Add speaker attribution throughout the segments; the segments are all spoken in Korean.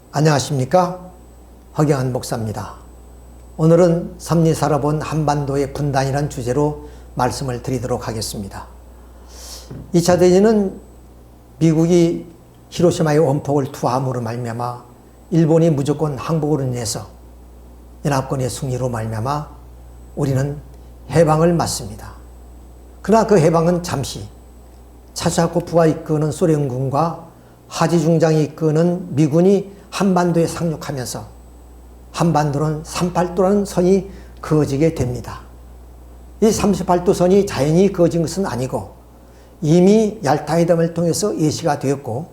Speaker 1: 안녕하십니까? 허경환 목사입니다. 오늘은 삶이 살아본 한반도의 분단이라는 주제로 말씀을 드리도록 하겠습니다. 2차 대전은 미국이 히로시마의 원폭을 투하함으로 말미암아 일본이 무조건 항복으로 인해서 연합군의 승리로 말미암아 우리는 해방을 맞습니다. 그러나 그 해방은 잠시 차샤코프가 이끄는 소련군과 하지 중장이 이끄는 미군이 한반도에 상륙하면서 한반도는 38도라는 선이 그어지게 됩니다. 이 38도 선이 자연히 그어진 것은 아니고 이미 얄타회담을 통해서 예시가 되었고,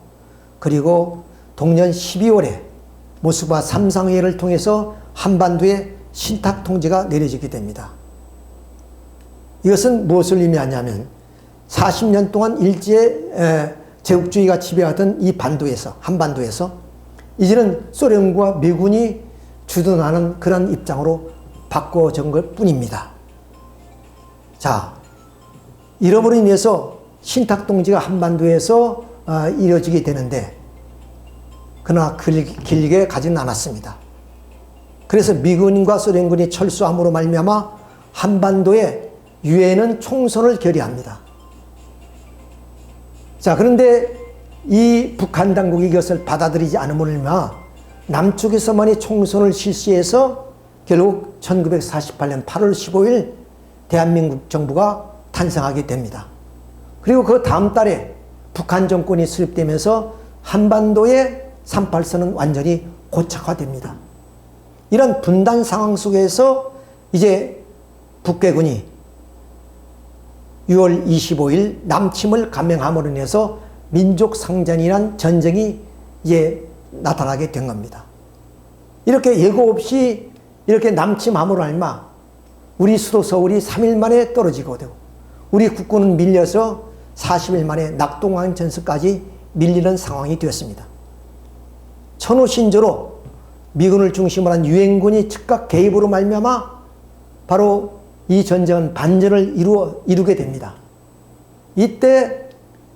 Speaker 1: 그리고 동년 12월에 모스크바 삼상회의를 통해서 한반도에 신탁통제가 내려지게 됩니다. 이것은 무엇을 의미하냐면 40년 동안 일제 제국주의가 지배하던 이 한반도에서 이제는 소련과 미군이 주둔하는 그런 입장으로 바꿔진 것 뿐입니다. 자, 이러므로 인해서 신탁통제가 한반도에서 이루어지게 되는데, 그러나 길게 가지는 않았습니다. 그래서 미군과 소련군이 철수함으로 말미암아 한반도에 유엔은 총선을 결의합니다. 자, 그런데 이 북한 당국이 이것을 받아들이지 않음으로 인하여 남쪽에서만이 총선을 실시해서 결국 1948년 8월 15일 대한민국 정부가 탄생하게 됩니다. 그리고 그 다음 달에 북한 정권이 수립되면서 한반도의 38선은 완전히 고착화됩니다. 이런 분단 상황 속에서 이제 북괴군이 6월 25일 남침을 감행함으로 인해서 민족상전이란 전쟁이 이제 나타나게 된 겁니다. 이렇게 예고 없이 이렇게 남침함으로 알마 우리 수도 서울이 3일 만에 떨어지고 되고, 우리 국군은 밀려서 40일 만에 낙동강 전선까지 밀리는 상황이 되었습니다. 천호신조로 미군을 중심으로 한 유엔군이 즉각 개입으로 말미암아 바로 이 전쟁은 반전을 이루게 됩니다. 이때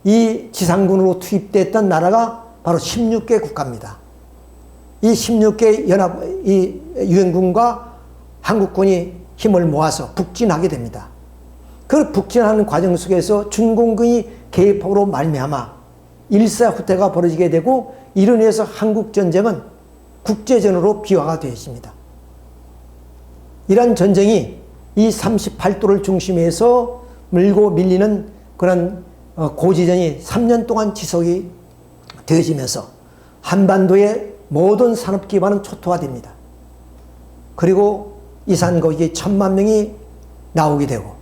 Speaker 1: 이 지상군으로 투입됐던 나라가 바로 16개 국가입니다. 이 16개 이 유엔군과 한국군이 힘을 모아서 북진하게 됩니다. 그 북진하는 과정 속에서 중공군이 개입으로 말미암아 일사후퇴가 벌어지게 되고, 이로 인해서 한국전쟁은 국제전으로 비화가 되어 있습니다. 이러한 전쟁이 이 38도를 중심에서 물고 밀리는 그런 고지전이 3년 동안 지속이 되어지면서 한반도의 모든 산업 기반은 초토화됩니다. 그리고 이산가족이 1000만 명이 나오게 되고,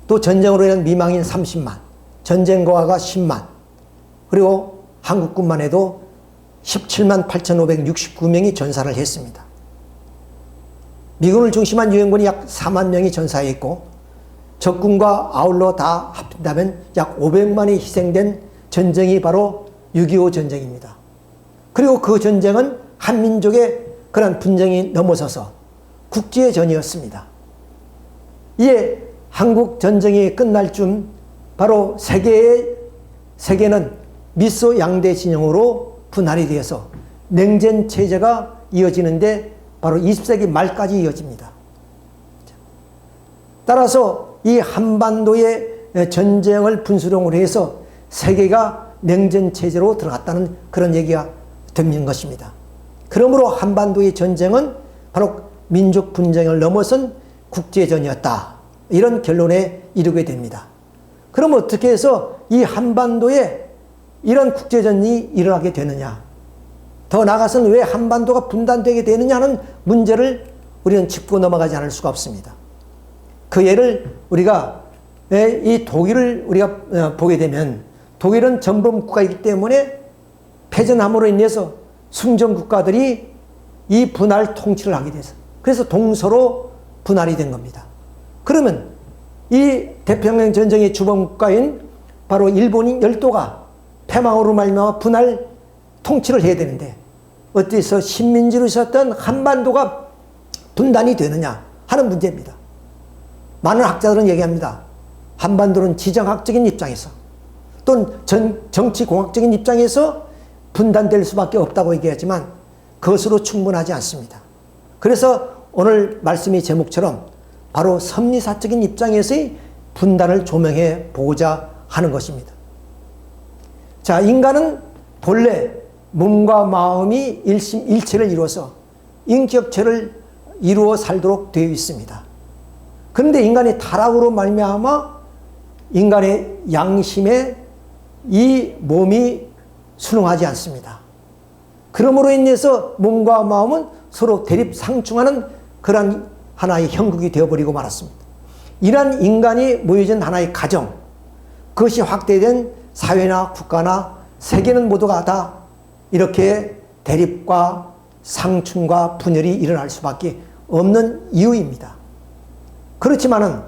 Speaker 1: 또 전쟁으로 인한 미망인 30만, 전쟁고아가 10만, 그리고 한국군만 해도 17만 8,569명이 전사를 했습니다. 미군을 중심한 유엔군이 약 4만 명이 전사했고, 적군과 아울러 다 합친다면 약 500만이 희생된 전쟁이 바로 6.25 전쟁입니다. 그리고 그 전쟁은 한민족의 그런 분쟁이 넘어서서 국제전이었습니다. 이에 한국 전쟁이 끝날 쯤 바로 세계는 미소 양대 진영으로 분할이 되어서 냉전 체제가 이어지는데 바로 20세기 말까지 이어집니다. 따라서 이 한반도의 전쟁을 분수령으로 해서 세계가 냉전 체제로 들어갔다는 그런 얘기가 되는 것입니다. 그러므로 한반도의 전쟁은 바로 민족 분쟁을 넘어선 국제전이었다, 이런 결론에 이르게 됩니다. 그럼 어떻게 해서 이 한반도에 이런 국제전이 일어나게 되느냐, 더 나아가서는 왜 한반도가 분단되게 되느냐 하는 문제를 우리는 짚고 넘어가지 않을 수가 없습니다. 그 예를 우리가 이 독일을 우리가 보게 되면, 독일은 전범 국가이기 때문에 패전함으로 인해서 승전 국가들이 이 분할 통치를 하게 돼서, 그래서 동서로 분할이 된 겁니다. 그러면 이 태평양 전쟁의 주범 국가인 바로 일본인 열도가 패망으로 말미암아 분할 통치를 해야 되는데, 어때서 식민지로 있었던 한반도가 분단이 되느냐 하는 문제입니다. 많은 학자들은 얘기합니다. 한반도는 지정학적인 입장에서 또는 정치공학적인 입장에서 분단될 수밖에 없다고 얘기하지만, 그것으로 충분하지 않습니다. 그래서 오늘 말씀의 제목처럼 바로 섭리사적인 입장에서의 분단을 조명해 보고자 하는 것입니다. 자, 인간은 본래 몸과 마음이 일체를 이루어서 인격체를 이루어 살도록 되어 있습니다. 그런데 인간의 타락으로 말미암아 인간의 양심에 이 몸이 순응하지 않습니다. 그러므로 인해서 몸과 마음은 서로 대립 상충하는 그러한 하나의 형국이 되어버리고 말았습니다. 이러한 인간이 모여진 하나의 가정, 그것이 확대된 사회나 국가나 세계는 모두가 다 이렇게 대립과 상충과 분열이 일어날 수밖에 없는 이유입니다. 그렇지만은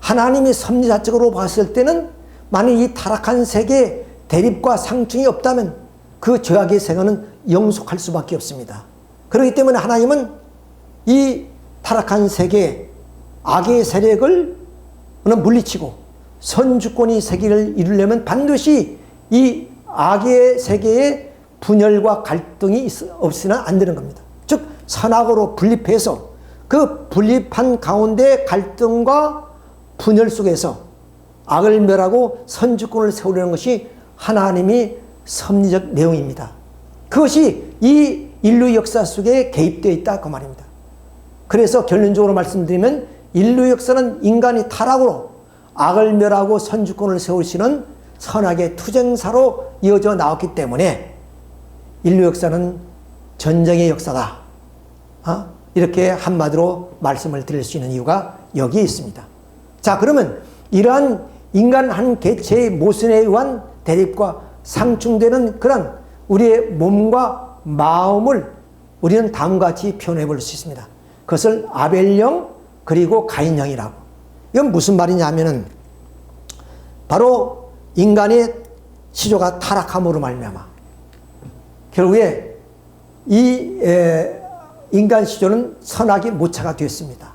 Speaker 1: 하나님이 섭리자적으로 봤을 때는 만일 이 타락한 세계에 대립과 상충이 없다면 그 죄악의 생활은 영속할 수밖에 없습니다. 그렇기 때문에 하나님은 이 타락한 세계에 악의 세력을 물리치고 선주권이 세계를 이루려면 반드시 이 악의 세계에 분열과 갈등이 없으나 안 되는 겁니다. 즉 선악으로 분립해서 그 분립한 가운데 갈등과 분열 속에서 악을 멸하고 선주권을 세우려는 것이 하나님이 섭리적 내용입니다. 그것이 이 인류 역사 속에 개입되어 있다 그 말입니다. 그래서 결론적으로 말씀드리면 인류 역사는 인간이 타락으로 악을 멸하고 선주권을 세우시는 선악의 투쟁사로 이어져 나왔기 때문에 인류 역사는 전쟁의 역사다. 이렇게 한마디로 말씀을 드릴 수 있는 이유가 여기에 있습니다. 자, 그러면 이러한 인간 한 개체의 모순에 의한 대립과 상충되는 그런 우리의 몸과 마음을 우리는 다음과 같이 표현해 볼 수 있습니다. 그것을 아벨령 그리고 가인령이라고. 이건 무슨 말이냐면은 바로 인간의 시조가 타락함으로 말미암아 결국에 이 인간 시조는 선악의 모차가 되었습니다.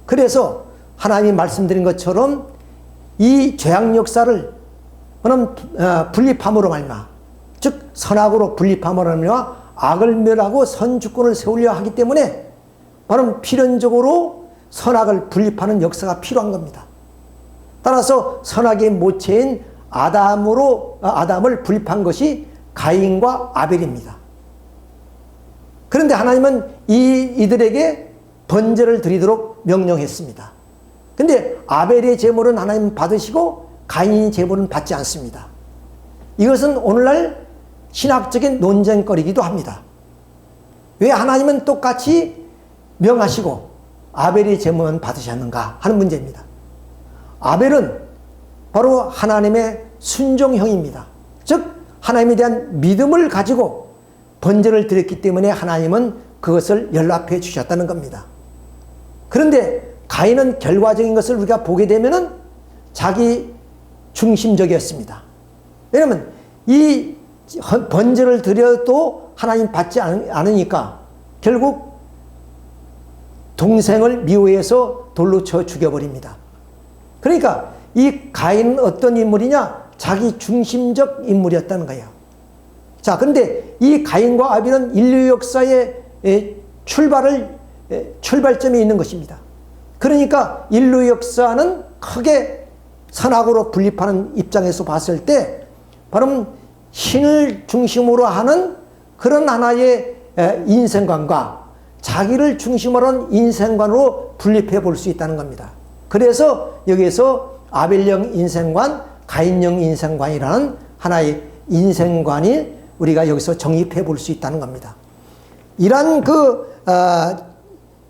Speaker 1: 그래서 하나님이 말씀드린 것처럼 이 죄악 역사를 분립함으로 말미암아, 즉 선악으로 분립함으로 말미암아 악을 멸하고 선주권을 세우려 하기 때문에 바로 필연적으로 선악을 분립하는 역사가 필요한 겁니다. 따라서 선악의 모체인 아담을 분립한 것이 가인과 아벨입니다. 그런데 하나님은 이들에게 번제를 드리도록 명령했습니다. 근데 아벨의 제물은 하나님 받으시고 가인의 제물은 받지 않습니다. 이것은 오늘날 신학적인 논쟁거리이기도 합니다. 왜 하나님은 똑같이 명하시고 아벨의 제물은 받으셨는가 하는 문제입니다. 아벨은 바로 하나님의 순종형입니다. 즉 하나님에 대한 믿음을 가지고 번제를 드렸기 때문에 하나님은 그것을 연락해 주셨다는 겁니다. 그런데 가인은 결과적인 것을 우리가 보게 되면은 자기 중심적이었습니다. 왜냐하면 이 번제를 드려도 하나님 받지 않으니까 결국 동생을 미워해서 돌로 쳐 죽여버립니다. 그러니까 이 가인은 어떤 인물이냐? 자기 중심적 인물이었다는 거예요. 자, 그런데 이 가인과 아벨은 인류 역사의 출발점이 있는 것입니다. 그러니까 인류 역사는 크게 선악으로 분립하는 입장에서 봤을 때 바로 신을 중심으로 하는 그런 하나의 인생관과 자기를 중심으로 하는 인생관으로 분립해 볼 수 있다는 겁니다. 그래서 여기에서 아벨령 인생관, 가인령 인생관이라는 하나의 인생관이 우리가 여기서 정립해 볼 수 있다는 겁니다. 이러한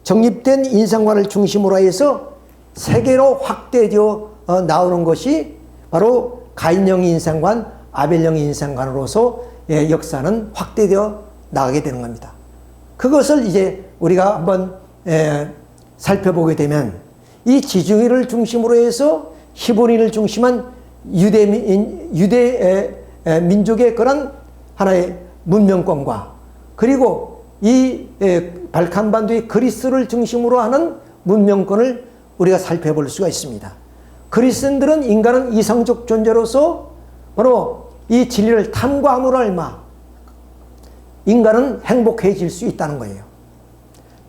Speaker 1: 정립된 인생관을 중심으로 해서 세계로 확대되어 나오는 것이 바로 가인령 인생관, 아벨령 인생관으로서 역사는 확대되어 나가게 되는 겁니다. 그것을 이제 우리가 한번 살펴보게 되면 이 지중해를 중심으로 해서 히브리인을 중심한 유대 민족의 그런 하나의 문명권과 그리고 이 발칸반도의 그리스를 중심으로 하는 문명권을 우리가 살펴볼 수가 있습니다. 그리스인들은 인간은 이성적 존재로서 바로 이 진리를 탐구함으로 알마 인간은 행복해질 수 있다는 거예요.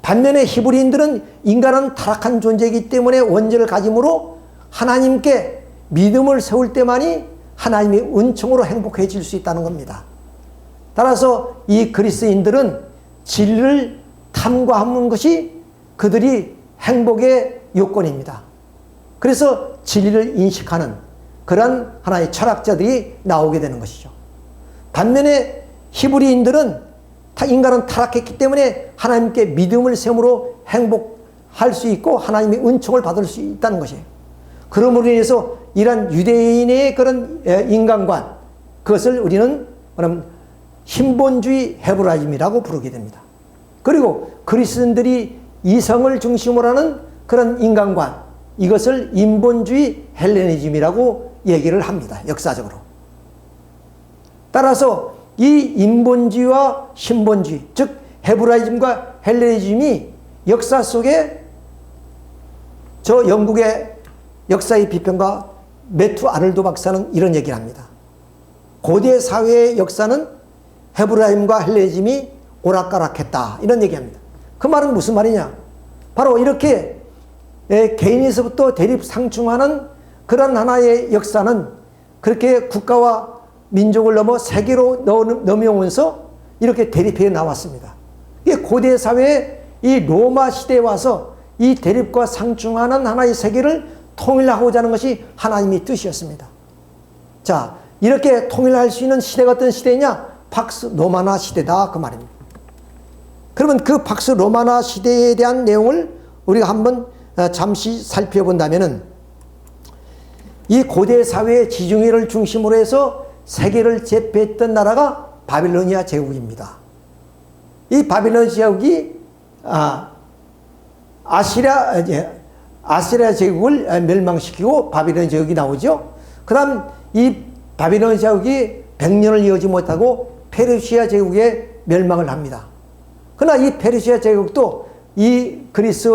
Speaker 1: 반면에 히브리인들은 인간은 타락한 존재이기 때문에 원죄를 가짐으로 하나님께 믿음을 세울 때만이 하나님의 은총으로 행복해질 수 있다는 겁니다. 따라서 이 그리스인들은 진리를 탐구하는 것이 그들이 행복의 요건입니다. 그래서 진리를 인식하는 그런 하나의 철학자들이 나오게 되는 것이죠. 반면에 히브리인들은 인간은 타락했기 때문에 하나님께 믿음을 세움으로 행복할 수 있고 하나님의 은총을 받을 수 있다는 것이에요. 그러므로 인해서 이러한 유대인의 그런 인간관, 그것을 우리는 신본주의 헤브라임이라고 부르게 됩니다. 그리고 그리스인들이 이성을 중심으로 하는 그런 인간관, 이것을 인본주의 헬레니즘이라고 얘기를 합니다. 역사적으로. 따라서 이 인본주의와 신본주의, 즉 헤브라이즘과 헬레니즘이 역사 속에 저 영국의 역사의 비평가 매튜 아놀드 박사는 이런 얘기를 합니다. 고대 사회의 역사는 헤브라임과 헬레니즘이 오락가락했다, 이런 얘기합니다. 그 말은 무슨 말이냐? 바로 이렇게 개인에서부터 대립상충하는 그런 하나의 역사는 그렇게 국가와 민족을 넘어 세계로 넘어오면서 이렇게 대립해 나왔습니다. 이게 고대 사회의 이 로마 시대에 와서 이 대립과 상충하는 하나의 세계를 통일하고자 하는 것이 하나님의 뜻이었습니다. 자, 이렇게 통일할 수 있는 시대가 어떤 시대냐? 팍스 로마나 시대다, 그 말입니다. 그러면 그 팍스 로마나 시대에 대한 내용을 우리가 한번 잠시 살펴본다면은 이 고대 사회의 지중해를 중심으로 해서 세계를 제패했던 나라가 바빌로니아 제국입니다. 이 바빌로니아 제국이 아시리아 제국을 멸망시키고 바빌로니아 제국이 나오죠. 그 다음 이 바빌로니아 제국이 100년을 이어지 못하고 페르시아 제국에 멸망을 합니다. 그러나 이 페르시아 제국도 이 그리스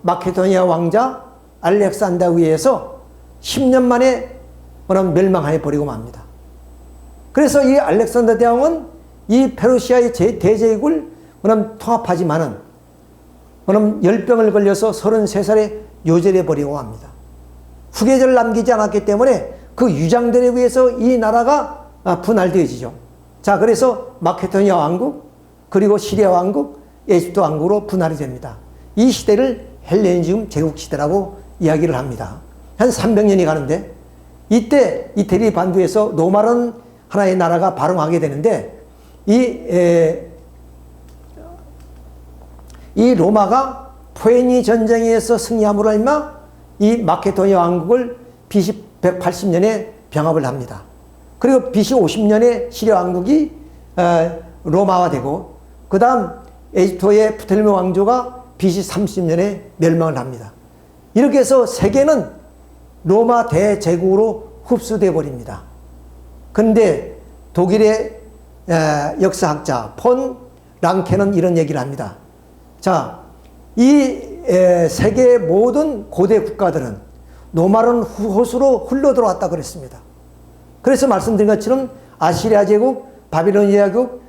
Speaker 1: 마케도니아 왕자 알렉산더에 의해서 10년 만에 멸망해 버리고 맙니다. 그래서 이 알렉산더 대왕은 이 페르시아의 대제국을 통합하지만은 열병을 걸려서 33살에 요절해 버리고 합니다. 후계자를 남기지 않았기 때문에 그 유장들에 의해서 이 나라가 분할되어지죠. 자, 그래서 마케도니아 왕국, 그리고 시리아 왕국, 에집트 왕국으로 분할이 됩니다. 이 시대를 헬레니즘 제국 시대라고 이야기를 합니다. 한 300년이 가는데 이때 이태리 반도에서 로마라는 하나의 나라가 발흥하게 되는데 이 로마가 포에니 전쟁에서 승리함으로 인하 이 마케도니아 왕국을 BC 180년에 병합을 합니다. 그리고 BC 50년에 시리아 왕국이 로마화되고 그 다음 에집트의 프텔레미 왕조가 BC 30년에 멸망을 합니다. 이렇게 해서 세계는 로마 대제국으로 흡수되어 버립니다. 그런데 독일의 역사학자 폰 랑케는 이런 얘기를 합니다. 자, 이 세계의 모든 고대 국가들은 노마른 호수로 흘러들어왔다 그랬습니다. 그래서 말씀드린 것처럼 아시리아 제국, 바빌로니아 제국,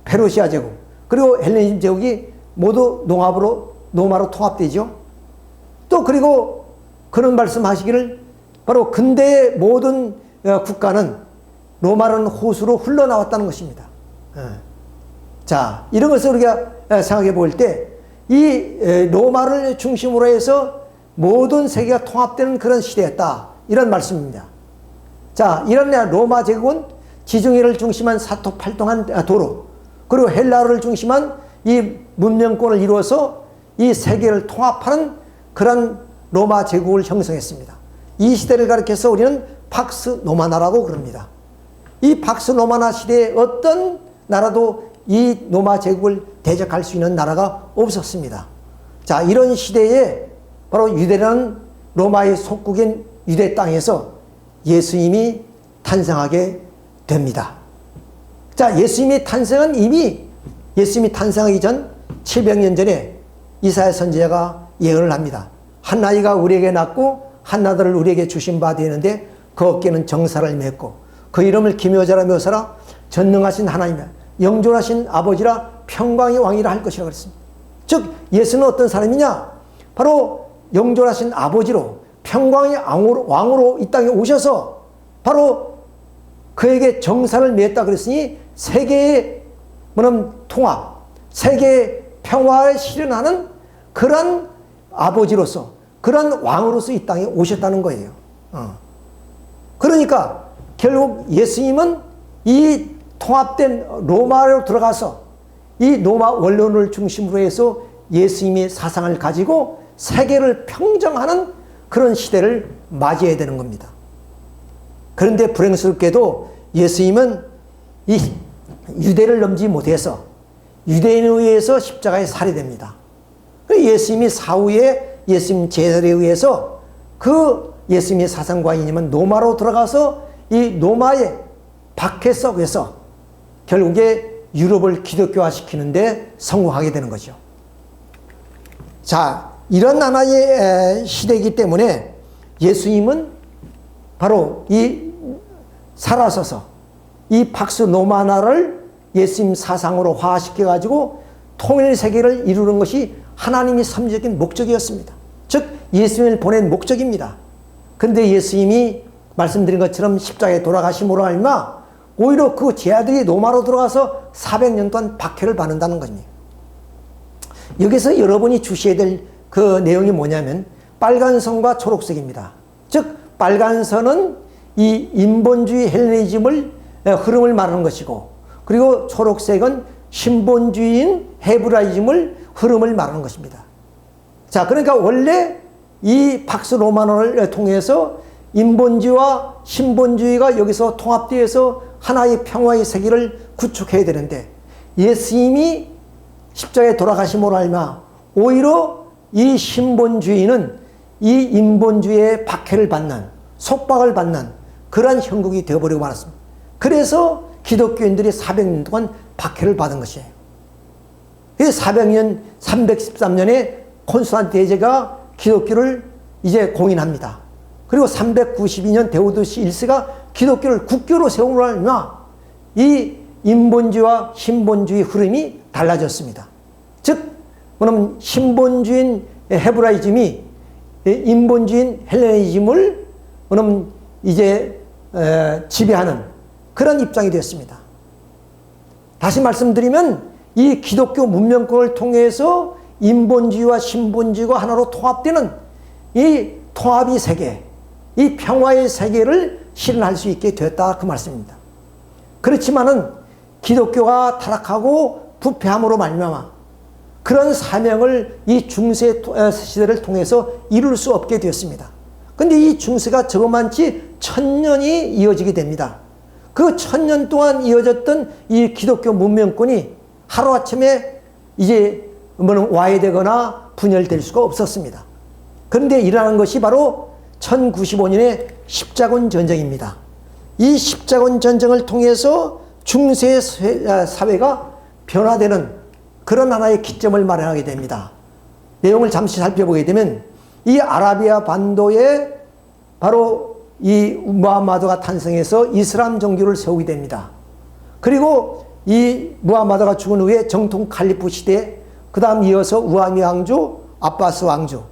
Speaker 1: 페르시아 제국, 그리고 헬레니즘 제국이 모두 노마로 통합되죠. 또 그리고 그런 말씀하시기를 바로 근대의 모든 국가는 로마라는 호수로 흘러나왔다는 것입니다. 자, 이런 것을 우리가 생각해 볼 때 이 로마를 중심으로 해서 모든 세계가 통합되는 그런 시대였다, 이런 말씀입니다. 자, 이런 로마 제국은 지중해를 중심한 사토팔동한 도로, 그리고 헬라를 중심한 이 문명권을 이루어서 이 세계를 통합하는 그런 로마 제국을 형성했습니다. 이 시대를 가리켜서 우리는 팍스 로마나라고 그럽니다. 이 팍스 로마나 시대에 어떤 나라도 이 로마 제국을 대적할 수 있는 나라가 없었습니다. 자, 이런 시대에 바로 유대라는 로마의 속국인 유대 땅에서 예수님이 탄생하게 됩니다. 자, 예수님의 탄생은 이미 예수님이 탄생하기 전 700년 전에 이사야 선지자가 예언을 합니다. 한 아이가 우리에게 낳고 한 아들을 우리에게 주신 바 되는데 그 어깨는 정사를 맺고 그 이름을 기묘자라 묘사라 전능하신 하나님이라 영존하신 아버지라 평강의 왕이라 할 것이라 그랬습니다. 즉 예수는 어떤 사람이냐? 바로 영존하신 아버지로 평강의 왕으로 이 땅에 오셔서 바로 그에게 정사를 맺었다 그랬으니 세계의 통합, 세계의 평화에 실현하는 그런 아버지로서, 그런 왕으로서 이 땅에 오셨다는 거예요. 그러니까 결국 예수님은 이 통합된 로마로 들어가서 이 로마 원론을 중심으로 해서 예수님의 사상을 가지고 세계를 평정하는 그런 시대를 맞이해야 되는 겁니다. 그런데 불행스럽게도 예수님은 이 유대를 넘지 못해서 유대인에 의해서 십자가에 살해됩니다. 예수님이 사후에 예수님 제자들에 의해서 그 예수님의 사상과 이념은 로마로 들어가서 이 로마의 박해 속에서 결국에 유럽을 기독교화시키는데 성공하게 되는 거죠. 자, 이런 하나의 시대이기 때문에 예수님은 바로 이 살아서서 이 박스 로마 나라를 예수님 사상으로 화시켜가지고 통일 세계를 이루는 것이 하나님의 선지적인 목적이었습니다. 즉 예수님을 보낸 목적입니다. 그런데 예수님이 말씀드린 것처럼 십자가에 돌아가심으로 말미암아 오히려 그 제자들이 로마로 들어가서 400년 동안 박해를 받는다는 겁니다. 여기서 여러분이 주셔야 될 그 내용이 뭐냐면 빨간 선과 초록색입니다. 즉 빨간 선은 이 인본주의 헬레니즘을 흐름을 말하는 것이고, 그리고 초록색은 신본주의인 헤브라이즘을 흐름을 말하는 것입니다. 자, 그러니까 원래 이 박스 로마노를 통해서 인본주의와 신본주의가 여기서 통합되어서 하나의 평화의 세계를 구축해야 되는데 예수님이 십자가에 돌아가심으로 말미암아 오히려 이 신본주의는 이 인본주의의 박해를 받는, 속박을 받는 그러한 형국이 되어버리고 말았습니다. 그래서 기독교인들이 400년 동안 박해를 받은 것이에요. 400년, 313년에 콘스탄틴 대제가 기독교를 이제 공인합니다. 그리고 392년 데오도시 1세가 기독교를 국교로 세우므로 이 인본주의와 신본주의 흐름이 달라졌습니다. 즉, 그러면 신본주의인 헤브라이즘이 인본주의인 헬레니즘을 그러면 이제 지배하는 그런 입장이 되었습니다. 다시 말씀드리면 이 기독교 문명권을 통해서 인본주의와 신본주의가 하나로 통합되는 이 통합의 세계, 이 평화의 세계를 실현할 수 있게 되었다 그 말씀입니다. 그렇지만은 기독교가 타락하고 부패함으로 말미암아 그런 사명을 이 중세 시대를 통해서 이룰 수 없게 되었습니다. 근데 이 중세가 저만치 1000년이 이어지게 됩니다. 그 1000년 동안 이어졌던 이 기독교 문명권이 하루아침에 이제 와해되거나 분열될 수가 없었습니다. 그런데 일어난 것이 바로 1095년의 십자군 전쟁입니다. 이 십자군 전쟁을 통해서 중세 사회가 변화되는 그런 하나의 기점을 마련하게 됩니다. 내용을 잠시 살펴보게 되면 이 아라비아 반도에 바로 이 무함마드가 탄생해서 이슬람 종교를 세우게 됩니다. 그리고 이 무함마드가 죽은 후에 정통 칼리프 시대, 그 다음 이어서 우아미 왕조, 아바스 왕조,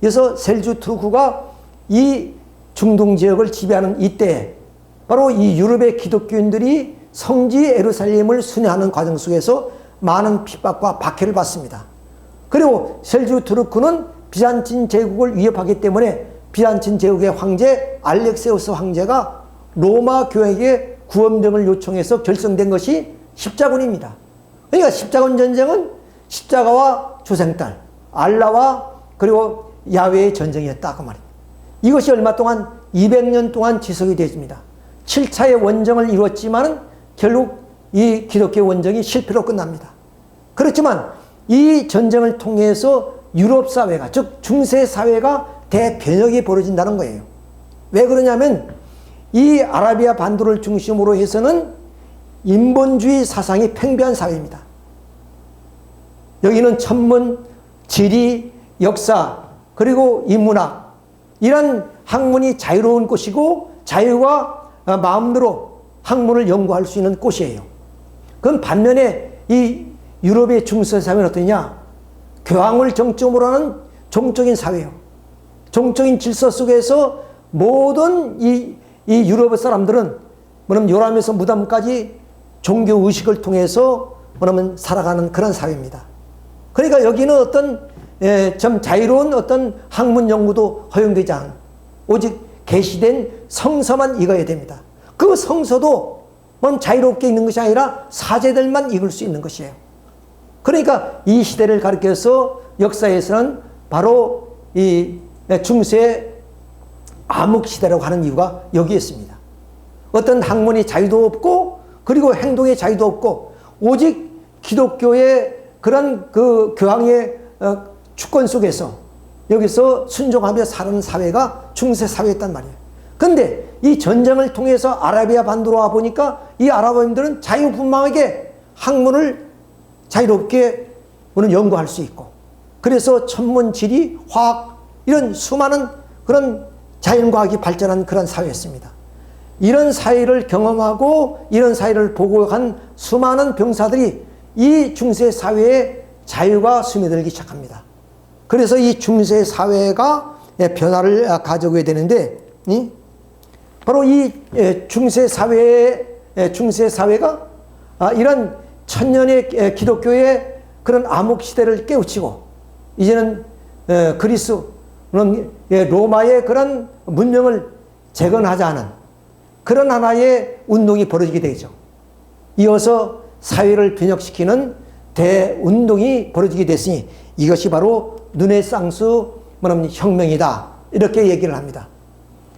Speaker 1: 이어서 셀주 투르크가 이 중동 지역을 지배하는 이때 바로 이 유럽의 기독교인들이 성지 예루살렘을 순회하는 과정 속에서 많은 핍박과 박해를 받습니다. 그리고 셀주 투르크는 비잔틴 제국을 위협하기 때문에 비잔틴 제국의 황제 알렉세우스 황제가 로마 교회에게 구원병을 요청해서 결성된 것이 십자군입니다. 그러니까 십자군 전쟁은 십자가와 조생딸, 알라와 그리고 야훼의 전쟁이었다 그 말입니다. 이것이 얼마 동안 200년 동안 지속이 되었습니다. 7차의 원정을 이루었지만 결국 이 기독교 원정이 실패로 끝납니다. 그렇지만 이 전쟁을 통해서 유럽 사회가, 즉 중세 사회가 대변혁이 벌어진다는 거예요. 왜 그러냐면 이 아라비아 반도를 중심으로 해서는 인본주의 사상이 팽배한 사회입니다. 여기는 천문, 지리, 역사, 그리고 인문학, 이런 학문이 자유로운 곳이고 자유가 마음대로 학문을 연구할 수 있는 곳이에요. 그건 반면에 이 유럽의 중세 사회는 어떠냐? 교황을 정점으로 하는 종적인 사회예요. 종적인 질서 속에서 모든 이 유럽의 사람들은 뭐냐면 요람에서 무덤까지 종교 의식을 통해서 뭐냐면 살아가는 그런 사회입니다. 그러니까 여기는 어떤 좀 자유로운 어떤 학문 연구도 허용되지 않은, 오직 계시된 성서만 읽어야 됩니다. 그 성서도 자유롭게 읽는 것이 아니라 사제들만 읽을 수 있는 것이에요. 그러니까 이 시대를 가리켜서 역사에서는 바로 이 중세 암흑 시대라고 하는 이유가 여기에 있습니다. 어떤 학문의 자유도 없고 그리고 행동의 자유도 없고 오직 기독교의 그런 그 교황의 주권 속에서 여기서 순종하며 사는 사회가 중세 사회였단 말이에요. 그런데 이 전쟁을 통해서 아라비아 반도로 와 보니까 이 아랍인들은 자유분방하게 학문을 자유롭게 연구할 수 있고, 그래서 천문, 지리, 화학 이런 수많은 그런 자연과학이 발전한 그런 사회였습니다. 이런 사회를 경험하고 이런 사회를 보고 간 수많은 병사들이 이 중세 사회에 자유가 스며들기 시작합니다. 그래서 이 중세 사회가 변화를 가져오게 되는데, 바로 이 중세 사회가 이런 천년의 기독교의 그런 암흑 시대를 깨우치고 이제는 그리스 로마의 그런 문명을 재건하자는 그런 하나의 운동이 벌어지게 되죠. 이어서 사회를 변혁시키는 대운동이 벌어지게 됐으니 이것이 바로 르네상스 혁명이다, 이렇게 얘기를 합니다.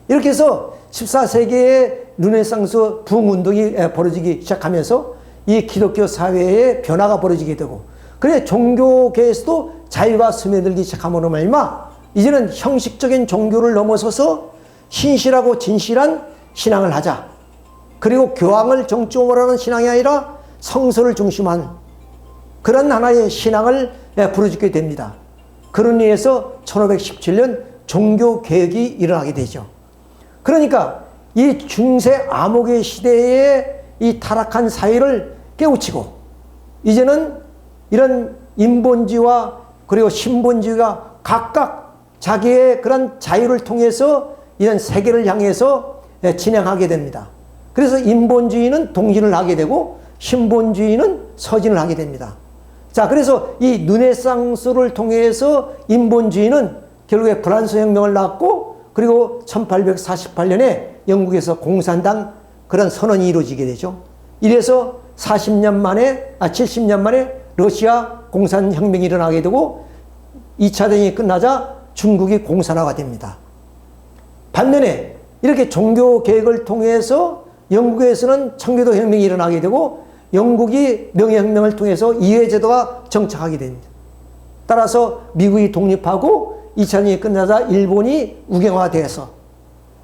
Speaker 1: 이렇게 해서 14세기에 르네상스 부흥운동이 벌어지기 시작하면서 이 기독교 사회에 변화가 벌어지게 되고, 그래 종교계에서도 자유가 스며들기 시작함으로 말미암아 이제는 형식적인 종교를 넘어서서 신실하고 진실한 신앙을 하자. 그리고 교황을 정점으로 하는 신앙이 아니라 성서를 중심한 그런 하나의 신앙을 부르짖게 됩니다. 그런 의미에서 1517년 종교개혁이 일어나게 되죠. 그러니까 이 중세 암흑의 시대에 이 타락한 사회를 깨우치고 이제는 이런 인본주의와 그리고 신본주의가 각각 자기의 그런 자유를 통해서 이런 세계를 향해서 진행하게 됩니다. 그래서 인본주의는 동진을 하게 되고 신본주의는 서진을 하게 됩니다. 자, 그래서 이 르네상스를 통해서 인본주의는 결국에 프랑스 혁명을 낳았고, 그리고 1848년에 영국에서 공산당 그런 선언이 이루어지게 되죠. 이래서 70년 만에 러시아 공산혁명이 일어나게 되고 2차 대전이 끝나자 중국이 공산화가 됩니다. 반면에 이렇게 종교개혁을 통해서 영국에서는 청교도 혁명이 일어나게 되고 영국이 명예혁명을 통해서 이회제도가 정착하게 됩니다. 따라서 미국이 독립하고 2차 대전이 끝나자 일본이 우경화돼서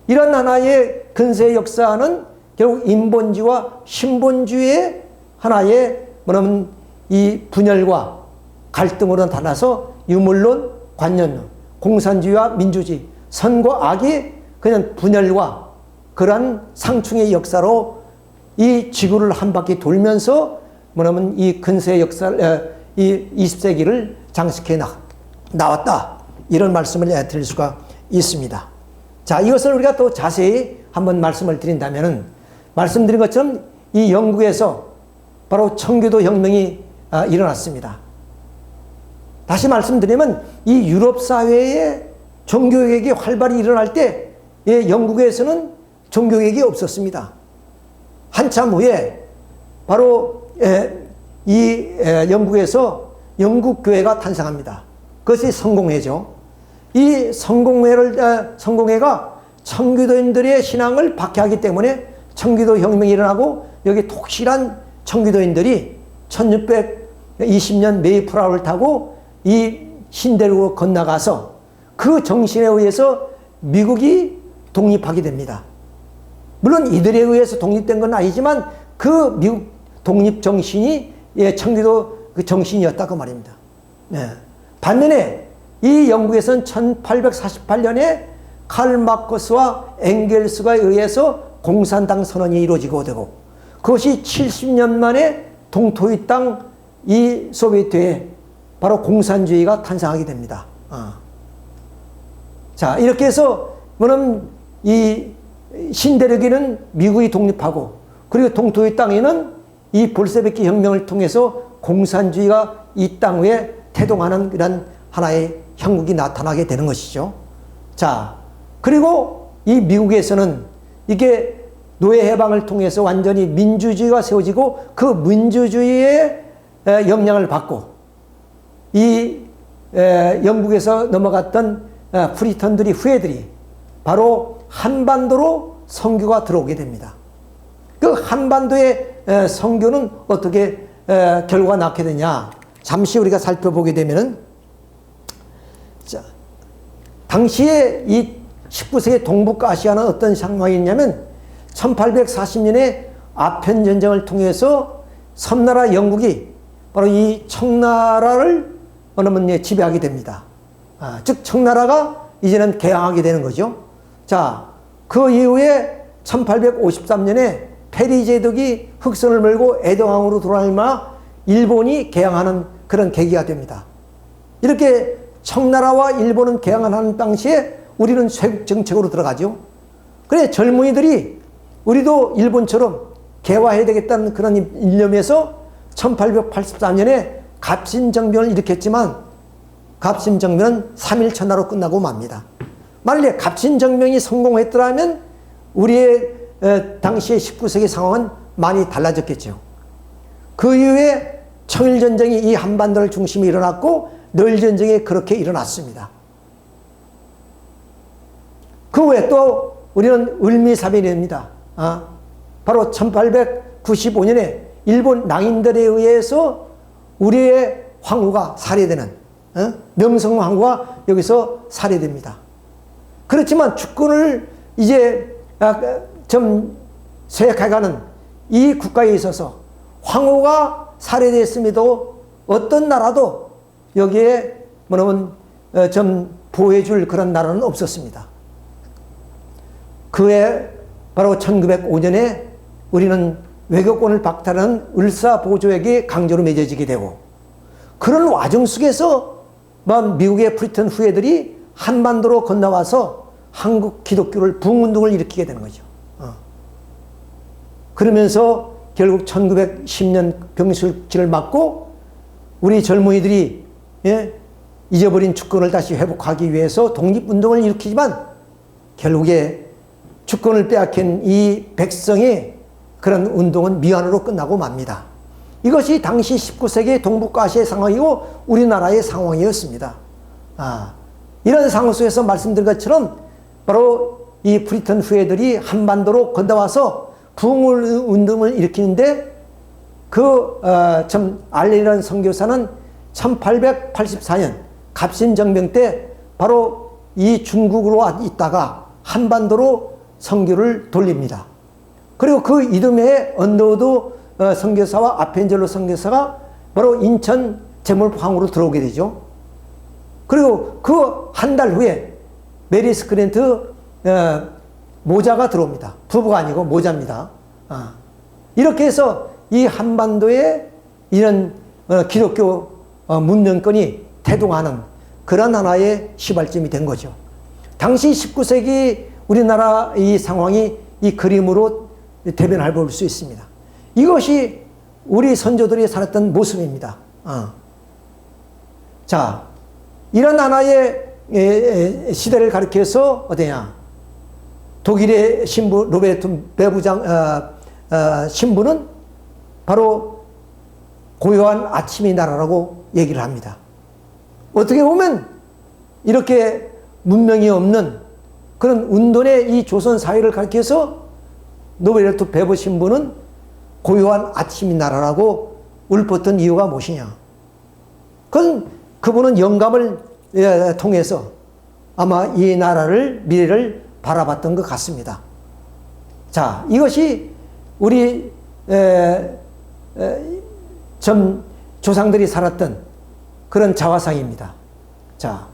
Speaker 1: 이런 하나의 근세의 역사는 결국 인본주의와 신본주의의 하나의 뭐냐면 이 분열과 갈등으로 나타나서 유물론, 관념론, 공산주의와 민주주의, 선과 악이 그냥 분열과 그러한 상충의 역사로 이 지구를 한 바퀴 돌면서 뭐냐면 이 근세의 역사, 이 20세기를 장식해 나왔다, 이런 말씀을 드릴 수가 있습니다. 자, 이것을 우리가 또 자세히 한번 말씀을 드린다면은 말씀드린 것처럼 이 영국에서 바로 청교도 혁명이 일어났습니다. 다시 말씀드리면 이 유럽 사회에 종교개혁이 활발히 일어날 때 영국에서는 종교개혁이 없었습니다. 한참 후에 바로 이 영국에서 영국교회가 탄생합니다. 그것이 성공회죠. 이 성공회가 청교도인들의 신앙을 박해하기 때문에 청교도 혁명이 일어나고 여기 독실한 청교도인들이 1620년 메이플라워를 타고 이 신대륙으로 건너가서 그 정신에 의해서 미국이 독립하게 됩니다. 물론 이들에 의해서 독립된 건 아니지만 그 미국 독립 정신이 청교도 그 정신이었다, 그 말입니다. 네. 반면에 이 영국에서는 1848년에 칼 마크스와 엥겔스가 의해서 공산당 선언이 이루어지고 되고 그것이 70년 만에 동토의 땅 이 소비에트에 바로 공산주의가 탄생하게 됩니다. 자, 이렇게 해서 뭐는 이 신대륙에는 미국이 독립하고, 그리고 동토의 땅에는 이 볼셰비키 혁명을 통해서 공산주의가 이 땅 위에 태동하는 이런 하나의 형국이 나타나게 되는 것이죠. 자, 그리고 이 미국에서는 이게 노예 해방을 통해서 완전히 민주주의가 세워지고, 그 민주주의의 영향을 받고 이 영국에서 넘어갔던 프리턴들이, 후예들이 바로 한반도로 선교가 들어오게 됩니다. 그 한반도의 선교는 어떻게 결과가 낳게 되냐, 잠시 우리가 살펴보게 되면은, 자, 당시에 이 19세기 동북아시아는 어떤 상황이었냐면 1840년에 아편 전쟁을 통해서 섬나라 영국이 바로 이 청나라를 지배하게 됩니다. 즉 청나라가 이제는 개항하게 되는 거죠. 자, 그 이후에 1853년에 페리 제독이 흑선을 몰고 에도항으로 돌아올마 일본이 개항하는 그런 계기가 됩니다. 이렇게 청나라와 일본은 개항을 하는 당시에 우리는 쇄국 정책으로 들어가죠. 그래 젊은이들이 우리도 일본처럼 개화해야 되겠다는 그런 일념에서 1884년에 갑신정변을 일으켰지만 갑신정변은 3일 천하로 끝나고 맙니다. 만약에 갑신정변이 성공했더라면 우리의 당시의 19세기 상황은 많이 달라졌겠죠. 그 이후에 청일전쟁이 이 한반도를 중심에 일어났고 널전쟁이 그렇게 일어났습니다. 그 후에 또 우리는 을미사변입니다. 바로 1895년에 일본 낭인들에 의해서 우리의 황후가 살해되는, 명성 황후가 여기서 살해됩니다. 그렇지만 주권을 이제 좀 쇠약해가는 이 국가에 있어서 황후가 살해됐음에도 어떤 나라도 여기에 뭐냐면 좀 보호해줄 그런 나라는 없었습니다. 그해 바로 1905년에 우리는 외교권을 박탈하는 을사보조액이 강제로 맺어지게 되고, 그런 와중 속에서 미국의 프리턴 후예들이 한반도로 건너와서 한국 기독교를 부흥운동을 일으키게 되는 거죠. 그러면서 결국 1910년 병술기를 맞고 우리 젊은이들이 잊어버린 주권을 다시 회복하기 위해서 독립운동을 일으키지만 결국에 주권을 빼앗긴 이 백성의 그런 운동은 미완으로 끝나고 맙니다. 이것이 당시 19세기 동북아시아의 상황이고 우리나라의 상황이었습니다. 이런 상황 속에서 말씀드린 것처럼 바로 이 프리턴 후예들이 한반도로 건너와서 부흥운동을 일으키는데 알렌이라는 선교사는 1884년 갑신정변 때 바로 이 중국으로 있다가 한반도로 선교를 돌립니다. 그리고 그 이듬해에 언더우드 선교사와 아펜젤로 선교사가 바로 인천 제물항으로 들어오게 되죠. 그리고 그 한 달 후에 메리 스크랜트 모자가 들어옵니다. 부부가 아니고 모자입니다. 이렇게 해서 이 한반도에 이런 기독교 문명권이 태동하는 그런 하나의 시발점이 된 거죠. 당시 19세기 우리나라 이 상황이 이 그림으로 대변할 볼 수 있습니다. 이것이 우리 선조들이 살았던 모습입니다. 자, 이런 하나의 시대를 가리켜서 어디냐? 독일의 신부 로베르트 베부장 신부는 바로 고요한 아침의 나라라고 얘기를 합니다. 어떻게 보면 이렇게 문명이 없는 그런 운동의 이 조선 사회를 가리켜서 로베르트 베부 신부는 고요한 아침의 나라라고 읊었던 이유가 무엇이냐? 그분은 영감을 통해서 아마 이 나라를 미래를 바라봤던 것 같습니다. 자, 이것이 우리 전 조상들이 살았던 그런 자화상입니다. 자,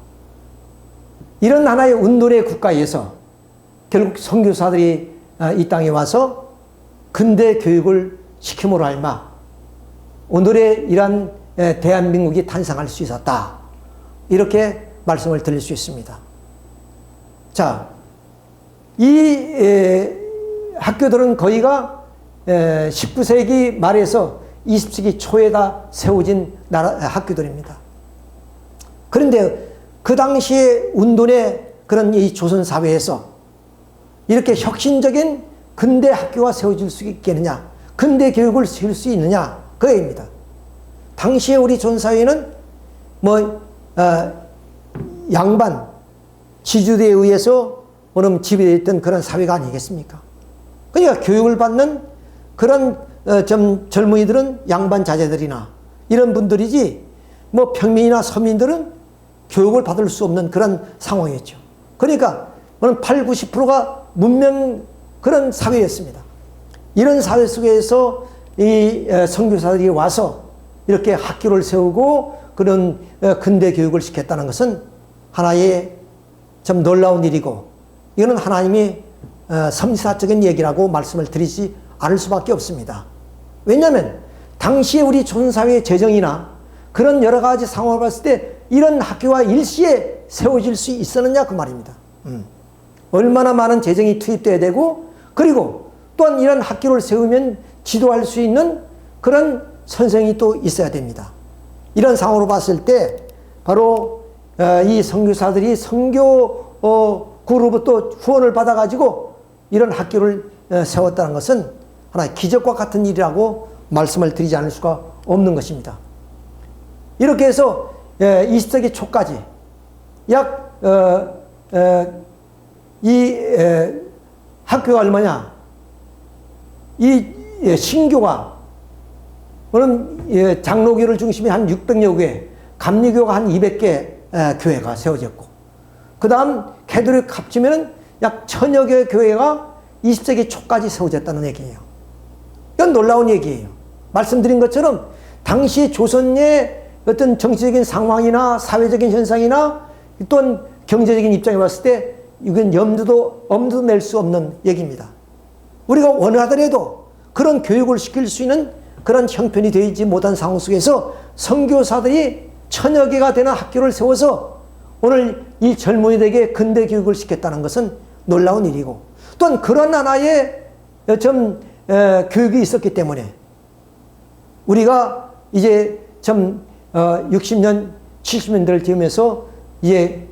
Speaker 1: 이런 하나의 운동의 국가에서 결국 선교사들이 이 땅에 와서 근대 교육을 시킴으로 알마 오늘의 이러한 대한민국이 탄생할 수 있었다. 이렇게 말씀을 드릴 수 있습니다. 자, 이 학교들은 거의가 19세기 말에서 20세기 초에다 세워진 학교들입니다. 그런데 그 당시에 운동의 그런 이 조선 사회에서 이렇게 혁신적인 근대 학교가 세워질 수 있겠느냐, 근대 교육을 세울 수 있느냐, 그 얘기입니다. 당시에 우리 조선 사회는 양반, 지주대에 의해서 오늘 지배되어 있던 그런 사회가 아니겠습니까? 그러니까 교육을 받는 그런 젊은이들은 양반 자제들이나 이런 분들이지, 평민이나 서민들은 교육을 받을 수 없는 그런 상황이었죠. 그러니까 오늘 80, 90%가 문명 그런 사회였습니다. 이런 사회 속에서 이 선교사들이 와서 이렇게 학교를 세우고 그런 근대 교육을 시켰다는 것은 하나의 참 놀라운 일이고, 이거는 하나님이 섬사적인 얘기라고 말씀을 드리지 않을 수밖에 없습니다. 왜냐하면 당시에 우리 조선사회의 재정이나 그런 여러 가지 상황을 봤을 때 이런 학교가 일시에 세워질 수 있었느냐 그 말입니다. 얼마나 많은 재정이 투입돼야 되고, 그리고 또한 이런 학교를 세우면 지도할 수 있는 그런 선생이 또 있어야 됩니다. 이런 상황으로 봤을 때 바로 이 선교사들이 선교구로부터 후원을 받아가지고 이런 학교를 세웠다는 것은 하나의 기적과 같은 일이라고 말씀을 드리지 않을 수가 없는 것입니다. 이렇게 해서 20세기 초까지 약 학교가 얼마냐, 이 신교가 오늘 장로교를 중심에 한 600여 교회, 감리교가 한 200개 교회가 세워졌고, 그 다음 캐톨릭 합치면 약 1000여 개의 교회가 20세기 초까지 세워졌다는 얘기예요. 이건 놀라운 얘기예요. 말씀드린 것처럼 당시 조선의 어떤 정치적인 상황이나 사회적인 현상이나 또한 경제적인 입장에 봤을 때 이건 엄두도 낼 수 없는 얘기입니다. 우리가 원하더라도 그런 교육을 시킬 수 있는 그런 형편이 되지 못한 상황 속에서 선교사들이 1000여 개가 되는 학교를 세워서 오늘 이 젊은이들에게 근대 교육을 시켰다는 것은 놀라운 일이고, 또한 그런 하나의 교육이 있었기 때문에 우리가 이제 60년, 70년대를 되면서 이제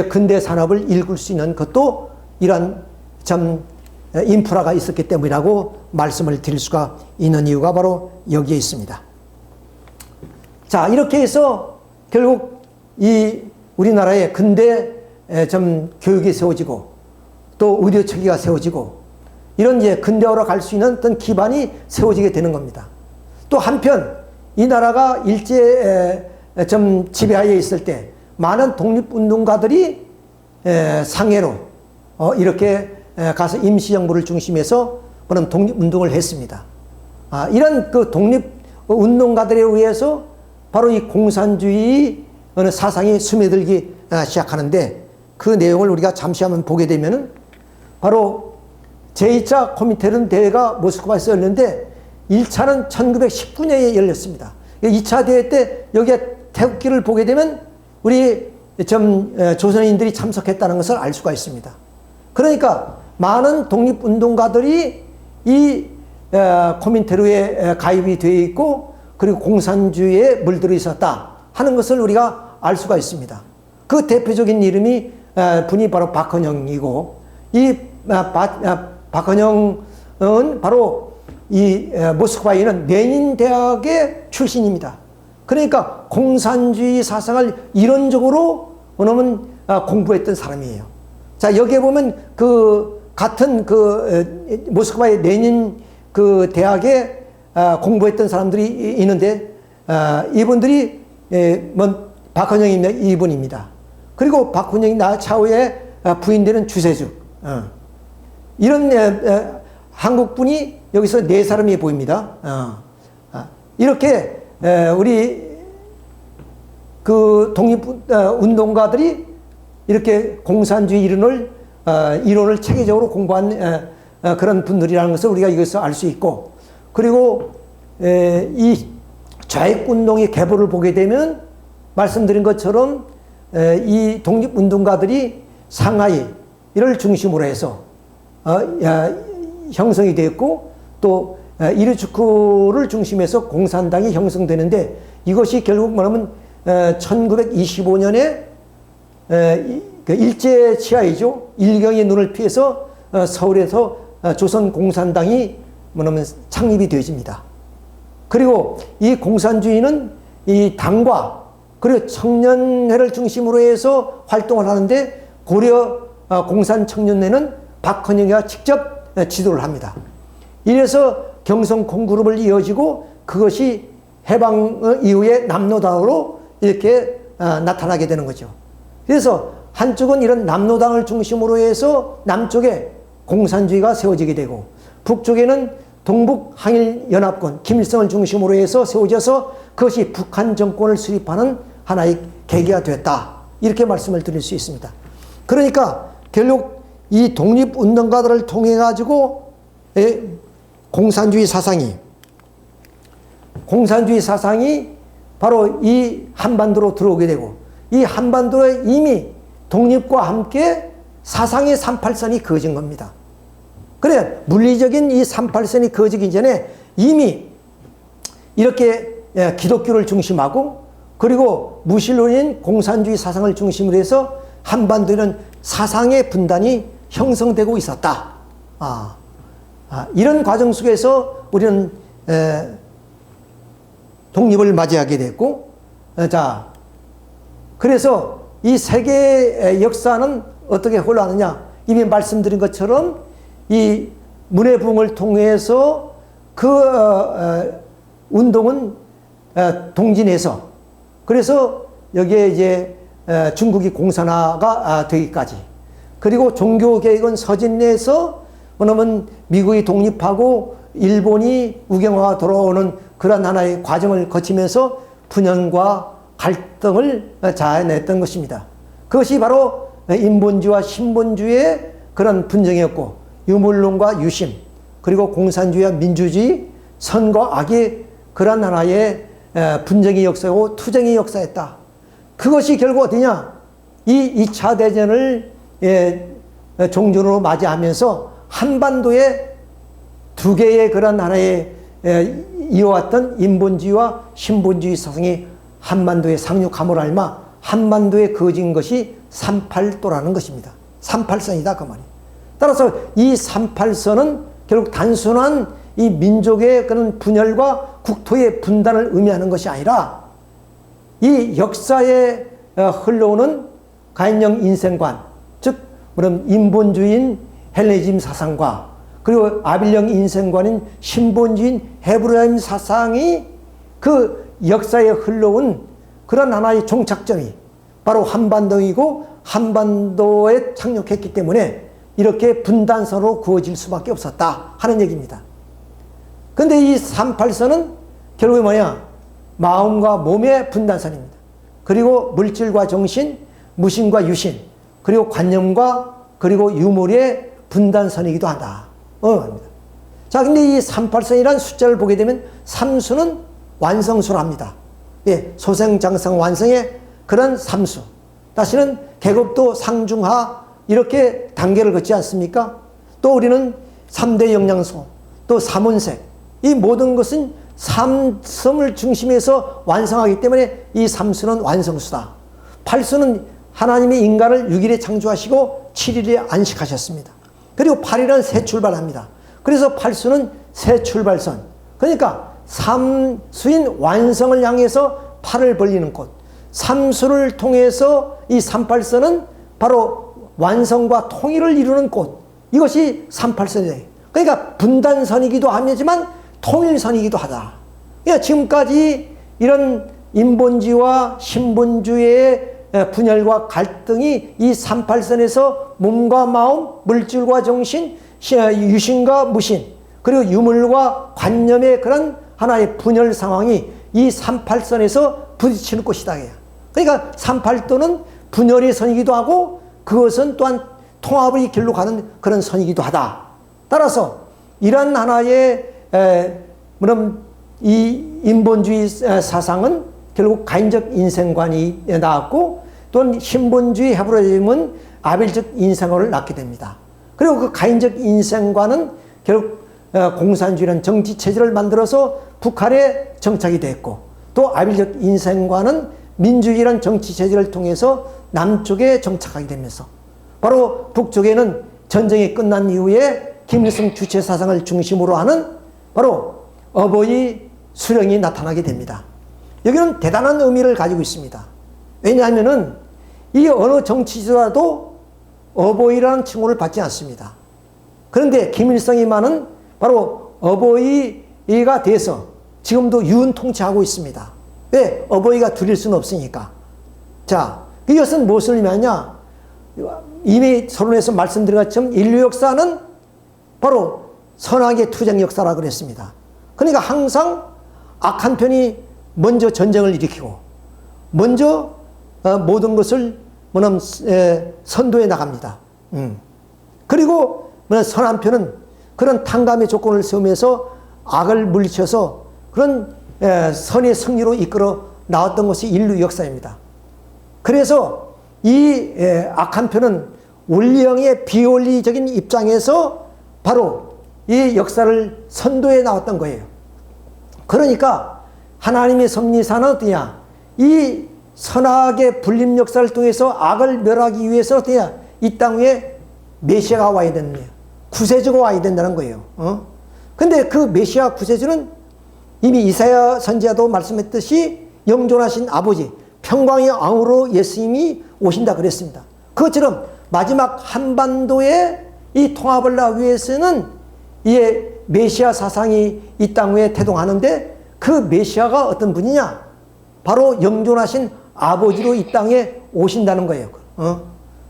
Speaker 1: 근대 산업을 일굴 수 있는 것도 이러한 인프라가 있었기 때문이라고 말씀을 드릴 수가 있는 이유가 바로 여기에 있습니다. 자, 이렇게 해서 결국 이 우리나라의 근대 교육이 세워지고 또 의료 체계가 세워지고 이런 이제 근대화로 갈 수 있는 어떤 기반이 세워지게 되는 겁니다. 또 한편 이 나라가 일제 지배하에 있을 때 많은 독립운동가들이 상해로 이렇게 가서 임시정부를 중심해서 그런 독립운동을 했습니다. 이런 그 독립운동가들에 의해서 바로 이 공산주의 어느 사상이 스며들기 시작하는데, 그 내용을 우리가 잠시 한번 보게 되면은 바로 제2차 코민테른 대회가 모스크바에서 열렸는데 1차는 1919년에 열렸습니다. 2차 대회 때 여기에 태극기를 보게 되면 우리 조선인들이 참석했다는 것을 알 수가 있습니다. 그러니까 많은 독립운동가들이 이 코민테르에 가입이 되어 있고, 그리고 공산주의에 물들어 있었다 하는 것을 우리가 알 수가 있습니다. 그 대표적인 이름이 분이 바로 박헌영이고, 이 박헌영은 바로 이 모스크바에 있는 레닌 대학의 출신입니다. 그러니까 공산주의 사상을 이론적으로 공부했던 사람이에요. 자, 여기에 보면 같은 모스크바의 레닌 대학에 공부했던 사람들이 있는데, 이분들이 박헌영입니다. 이분입니다. 그리고 박헌영이 차후에 부인되는 주세죽, 이런 한국분이 여기서 4사람이 보입니다. 이렇게 우리 그 독립운동가들이 이렇게 공산주의 이론을 체계적으로 공부한 그런 분들이라는 것을 우리가 여기서 알 수 있고, 그리고 이 좌익운동의 계보를 보게 되면 말씀드린 것처럼 이 독립운동가들이 상하이를 중심으로 해서 형성이 되었고 또 이르주크를 중심해서 공산당이 형성되는데 이것이 결국 뭐냐면 1925년에 일제 치하이죠. 일경의 눈을 피해서 서울에서 조선 공산당이 뭐냐면 창립이 되어집니다. 그리고 이 공산주의는 이 당과 그리고 청년회를 중심으로 해서 활동을 하는데 고려 공산청년회는 박헌영이가 직접 지도를 합니다. 이래서 경성콩그룹을 이어지고 그것이 해방 이후에 남노당으로 이렇게 나타나게 되는 거죠. 그래서 한쪽은 이런 남노당을 중심으로 해서 남쪽에 공산주의가 세워지게 되고 북쪽에는 동북항일연합군 김일성을 중심으로 해서 세워져서 그것이 북한 정권을 수립하는 하나의 계기가 됐다. 이렇게 말씀을 드릴 수 있습니다. 그러니까 결국 이 독립운동가들을 통해 가지고 공산주의 사상이 바로 이 한반도로 들어오게 되고 이 한반도에 이미 독립과 함께 사상의 38선이 그어진 겁니다. 그래 물리적인 이 38선이 그어지기 전에 이미 이렇게 기독교를 중심하고 그리고 무신론인 공산주의 사상을 중심으로 해서 한반도에는 사상의 분단이 형성되고 있었다. 이런 과정 속에서 우리는 독립을 맞이하게 됐고, 그래서 이 세계의 역사는 어떻게 흘러가느냐? 이미 말씀드린 것처럼 이 문해부흥을 통해서 그 운동은 동진해서 그래서 여기에 이제 중국이 공산화가 되기까지 그리고 종교개혁은 서진내에서 뭐냐면 미국이 독립하고 일본이 우경화가 돌아오는 그런 하나의 과정을 거치면서 분열과 갈등을 자아냈던 것입니다. 그것이 바로 인본주의와 신본주의의 그런 분쟁이었고 유물론과 유신 그리고 공산주의와 민주주의 선과 악의 그런 하나의 분쟁의 역사고 투쟁의 역사였다. 그것이 결국 어디냐? 이 2차 대전을 종전으로 맞이하면서 한반도에 두 개의 그런 하나의 이어왔던 인본주의와 신본주의 사상이 한반도에 상륙함으로 알마 한반도에 그어진 것이 38도라는 것입니다. 38선이다 그 말이에요. 따라서 이 38선은 결국 단순한 이 민족의 그런 분열과 국토의 분단을 의미하는 것이 아니라 이 역사에 흘러오는 가인형 인생관, 즉 그럼 인본주의인 헬레니즘 사상과 그리고 아빌령 인생관인 신본주의인 헤브라임 사상이 그 역사에 흘러온 그런 하나의 종착점이 바로 한반도이고 한반도에 착륙했기 때문에 이렇게 분단선으로 구워질 수밖에 없었다 하는 얘기입니다. 그런데 이 38선은 결국에 뭐냐? 마음과 몸의 분단선입니다. 그리고 물질과 정신, 무신과 유신, 그리고 관념과 그리고 유물의 분단선이기도 하다. 자, 근데 이 38선이라는 숫자를 보게 되면 삼수는 완성수랍니다. 예, 소생장성 완성의 그런 삼수. 다시는 계급도 상중하 이렇게 단계를 걷지 않습니까? 또 우리는 3대 영양소, 또 삼원색, 이 모든 것은 삼성을 중심해서 완성하기 때문에 이 삼수는 완성수다. 8수는 하나님이 인간을 6일에 창조하시고 7일에 안식하셨습니다. 그리고 8일은 새 출발합니다. 그래서 8수는 새 출발선. 그러니까 삼수인 완성을 향해서 팔을 벌리는 곳. 삼수를 통해서 이 38선은 바로 완성과 통일을 이루는 곳. 이것이 38선이에요. 그러니까 분단선이기도 하지만 통일선이기도 하다. 그러니까 지금까지 이런 인본주의와 신본주의의 분열과 갈등이 이 38선에서 몸과 마음, 물질과 정신, 유신과 무신, 그리고 유물과 관념의 그런 하나의 분열 상황이 이 38선에서 부딪히는 곳이다. 그러니까 38도는 분열의 선이기도 하고 그것은 또한 통합의 길로 가는 그런 선이기도 하다. 따라서 이런 하나의 이 인본주의 사상은 결국 가인적 인생관이 나왔고, 또는 신본주의 헤브라이즘은 아벨적 인생관을 낳게 됩니다. 그리고 그 가인적 인생관은 결국 공산주의라는 정치 체제를 만들어서 북한에 정착이 됐고, 또 아벨적 인생관은 민주주의라는 정치 체제를 통해서 남쪽에 정착하게 되면서 바로 북쪽에는 전쟁이 끝난 이후에 김일성 주체 사상을 중심으로 하는 바로 어버이 수령이 나타나게 됩니다. 여기는 대단한 의미를 가지고 있습니다. 왜냐하면은 이 어느 정치지도라도 어버이라는 칭호를 받지 않습니다. 그런데 김일성이만은 바로 어버이가 돼서 지금도 유은 통치하고 있습니다. 왜? 어버이가 둘일 수는 없으니까. 자, 이것은 무엇을 의미하냐? 이미 서론에서 말씀드린 것처럼 인류 역사는 바로 선악의 투쟁 역사라고 그랬습니다. 그러니까 항상 악한 편이 먼저 전쟁을 일으키고 먼저 모든 것을 선도해 나갑니다. 그리고 선한 편은 그런 탕감의 조건을 세우면서 악을 물리쳐서 그런 선의 승리로 이끌어 나왔던 것이 인류 역사입니다. 그래서 이 악한 편은 원리형의 비원리적인 입장에서 바로 이 역사를 선도해 나왔던 거예요. 그러니까 하나님의 섭리사는 어떠냐? 이 선악의 분림 역사를 통해서 악을 멸하기 위해서 어떠냐? 이 땅에 메시아가 와야 되는 거예요. 구세주가 와야 된다는 거예요. 근데 그 메시아 구세주는 이미 이사야 선지자도 말씀했듯이 영존하신 아버지 평강의 왕으로 예수님이 오신다 그랬습니다. 그것처럼 마지막 한반도의 이 통합을 하기 위해서는 이 메시아 사상이 이 땅 위에 태동하는데 그 메시아가 어떤 분이냐? 바로 영존하신 아버지로 이 땅에 오신다는 거예요.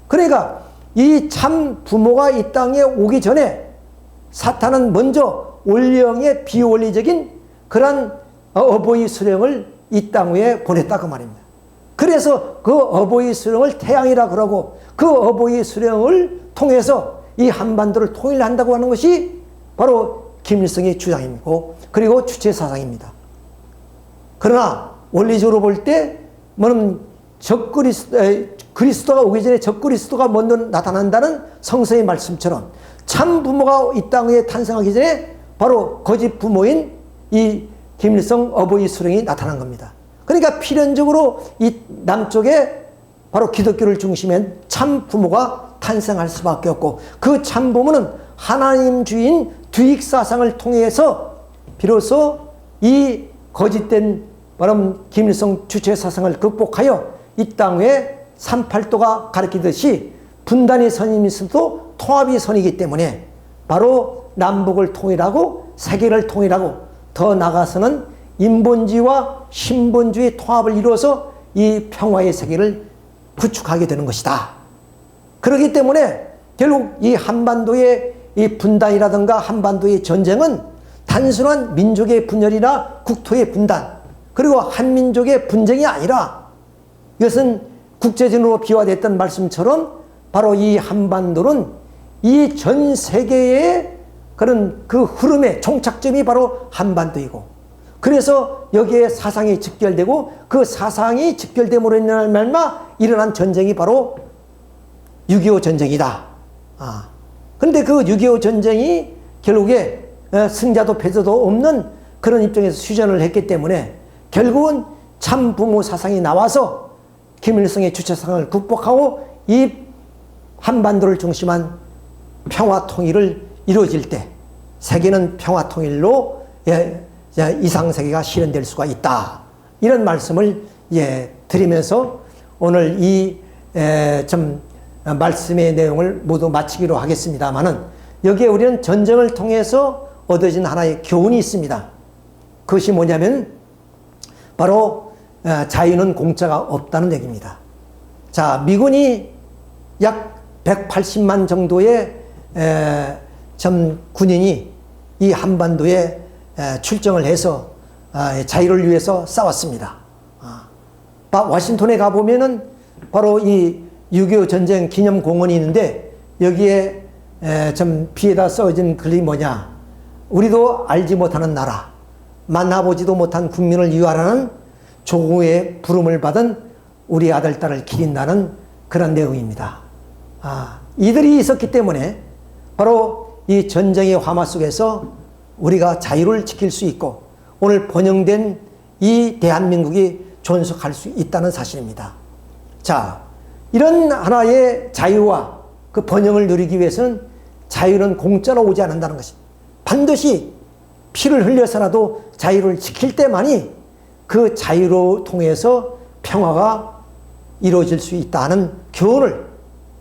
Speaker 1: 그러니까 이 참 부모가 이 땅에 오기 전에 사탄은 먼저 원리형의 비원리적인 그런 어버이 수령을 이 땅 위에 보냈다 그 말입니다. 그래서 그 어버이 수령을 태양이라 그러고 그 어버이 수령을 통해서 이 한반도를 통일한다고 하는 것이 바로 김일성의 주장이고 그리고 주체 사상입니다. 그러나 원리적으로 볼 때 그리스도가 오기 전에 적그리스도가 먼저 나타난다는 성서의 말씀처럼 참 부모가 이 땅에 탄생하기 전에 바로 거짓 부모인 이 김일성 어버이 수령이 나타난 겁니다. 그러니까 필연적으로 이 남쪽에 바로 기독교를 중심한 참 부모가 탄생할 수밖에 없고 그 참 부모는 하나님주의인 두익 사상을 통해서 비로소 이 거짓된 바로 김일성 주체 사상을 극복하여 이 땅에 3·8도가 가리키듯이 분단의 선이 있어도 통합이 선이기 때문에 바로 남북을 통일하고 세계를 통일하고 더 나아가서는 인본주의와 신본주의 통합을 이루어서 이 평화의 세계를 구축하게 되는 것이다. 그렇기 때문에 결국 이 한반도의 이 분단이라든가 한반도의 전쟁은 단순한 민족의 분열이나 국토의 분단 그리고 한민족의 분쟁이 아니라 이것은 국제전으로 비화됐던 말씀처럼 바로 이 한반도는 이 전 세계의 그런 그 흐름의 종착점이 바로 한반도이고 그래서 여기에 사상이 직결되고 그 사상이 직결됨으로 인한 말마 일어난 전쟁이 바로 6.25 전쟁이다. 그런데 그 6.25 전쟁이 결국에 승자도 패자도 없는 그런 입장에서 수전을 했기 때문에 결국은 참 부모 사상이 나와서 김일성의 주체사상을 극복하고 이 한반도를 중심한 평화 통일을 이루어질 때 세계는 평화 통일로 이상세계가 실현될 수가 있다. 이런 말씀을 드리면서 오늘 이 말씀의 내용을 모두 마치기로 하겠습니다만은 여기에 우리는 전쟁을 통해서 얻어진 하나의 교훈이 있습니다. 그것이 뭐냐면 바로 자유는 공짜가 없다는 얘기입니다. 자, 미군이 약 180만 정도의 군인이 이 한반도에 출정을 해서 자유를 위해서 싸웠습니다. 워싱턴에 가보면은 바로 이 6.25 전쟁 기념 공원이 있는데 여기에 비에다 써진 글이 뭐냐? 우리도 알지 못하는 나라, 만나보지도 못한 국민을 위하라는 조국의 부름을 받은 우리 아들, 딸을 기린다는 그런 내용입니다. 이들이 있었기 때문에 바로 이 전쟁의 화마 속에서 우리가 자유를 지킬 수 있고 오늘 번영된 이 대한민국이 존속할 수 있다는 사실입니다. 자, 이런 하나의 자유와 그 번영을 누리기 위해서는 자유는 공짜로 오지 않는다는 것입니다. 반드시 피를 흘려서라도 자유를 지킬 때만이 그 자유로 통해서 평화가 이루어질 수 있다는 교훈을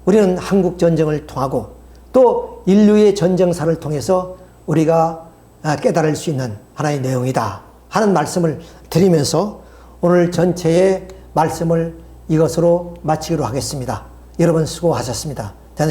Speaker 1: 우리는 한국 전쟁을 통하고 또 인류의 전쟁사를 통해서 우리가 깨달을 수 있는 하나의 내용이다 하는 말씀을 드리면서 오늘 전체의 말씀을 이것으로 마치기로 하겠습니다. 여러분 수고하셨습니다.